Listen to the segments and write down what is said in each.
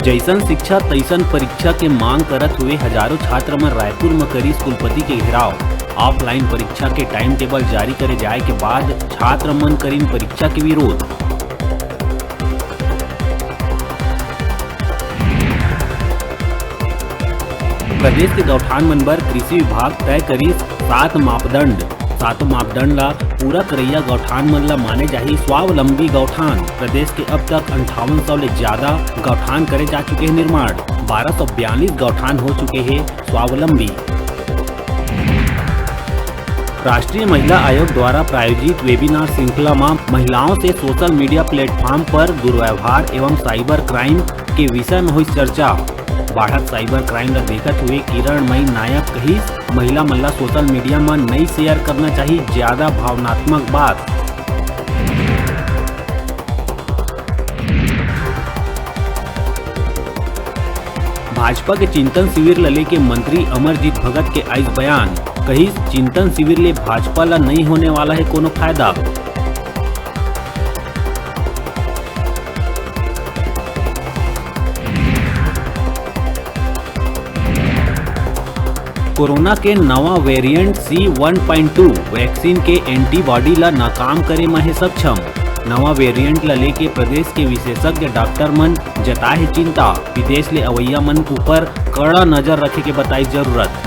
जैसन शिक्षा तैसन परीक्षा के मांग करत हुए हजारों छात्र मन रायपुर में करी कुलपति के घेराव। ऑफलाइन परीक्षा के टाइम टेबल जारी करे जाए के बाद छात्र मन करीन परीक्षा के विरोध। प्रदेश के गौठान मन बर कृषि विभाग तय करी 7 मापदंड। 7 मापदंड ला पूरा करैया गौठान मन ला माने जाही स्वावलंबी गौठान। प्रदेश के अब तक 5800 ले ज्यादा गौठान करे जा चुके हैं निर्माण। 1242 गौठान हो चुके हैं स्वावलंबी। राष्ट्रीय महिला आयोग द्वारा प्रायोजित वेबिनार श्रृंखला में महिलाओं से सोशल मीडिया प्लेटफॉर्म पर दुर्व्यवहार एवं साइबर क्राइम के विषय में हुई चर्चा। बढ़त साइबर क्राइम ला देखत हुए किरणमयी नायक कही महिला मन ला सोशल मीडिया में नहीं शेयर करना चाहिए ज्यादा भावनात्मक बात। भाजपा के चिंतन शिविर ला लेके मंत्री अमरजीत भगत के आइस बयान। कही चिंतन शिविर ले भाजपा ला नहीं होने वाला है कोनो फायदा। कोरोना के नवा वेरिएंट C1.2 वैक्सीन के एंटीबॉडी ला नाकाम करे में है सक्षम। नवा वेरिएंट ला लेके प्रदेश के विशेषज्ञ डॉक्टर मन जताए चिंता। विदेश ले अवैया मन ऊपर कड़ा नजर रखे के बताई जरूरत।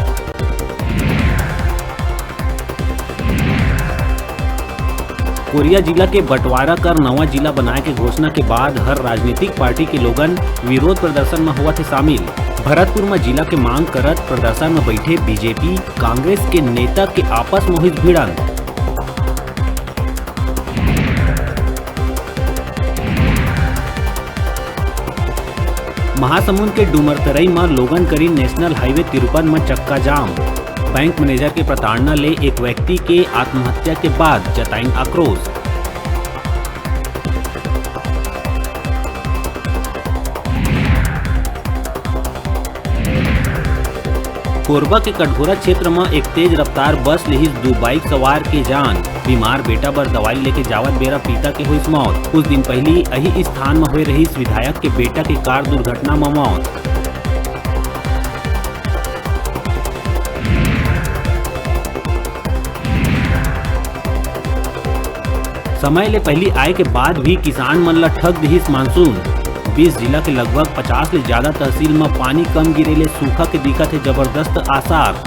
कोरिया जिला के बंटवारा कर नवा जिला बनाए के घोषणा के बाद हर राजनीतिक पार्टी के लोगन विरोध प्रदर्शन में हुआ थे शामिल। भरतपुर में जिला के मांग करत प्रदर्शन में बैठे बीजेपी कांग्रेस के नेता के आपस में हुई भिड़ंत। महासमुंद के डुमरतरई में लोगन करी नेशनल हाईवे 53 में चक्का जाम। बैंक मैनेजर के प्रताड़ना ले एक व्यक्ति के आत्महत्या के बाद जताई आक्रोश। कोरबा के कटघोरा क्षेत्र में एक तेज रफ्तार बस ले 2 बाइक सवार के जान। बीमार बेटा बर दवाई लेके जावत बेरा पिता के हुई मौत। कुछ दिन पहले यही स्थान में हुए रही विधायक के बेटा की कार दुर्घटना में मौत। समय ले पहली आए के बाद भी किसान मन ला ठग दिहिस मानसून। 20 जिला के लगभग 50 ले ज्यादा तहसील में पानी कम गिरे ले सूखा के दिक्कत है जबरदस्त आसार।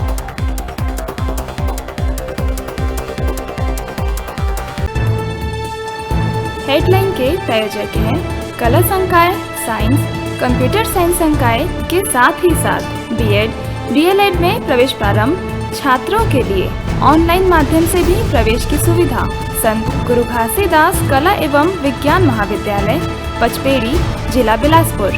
हेडलाइन के प्रायोजक हैं कला संकाय साइंस, कंप्यूटर साइंस संकाय के साथ ही साथ बीएड, डीएलएड में प्रवेश प्रारंभ। छात्रों के लिए ऑनलाइन माध्यम से भी प्रवेश की सुविधा। संत गुरु घासीदास कला एवं विज्ञान महाविद्यालय, पचपेड़ी, जिला बिलासपुर।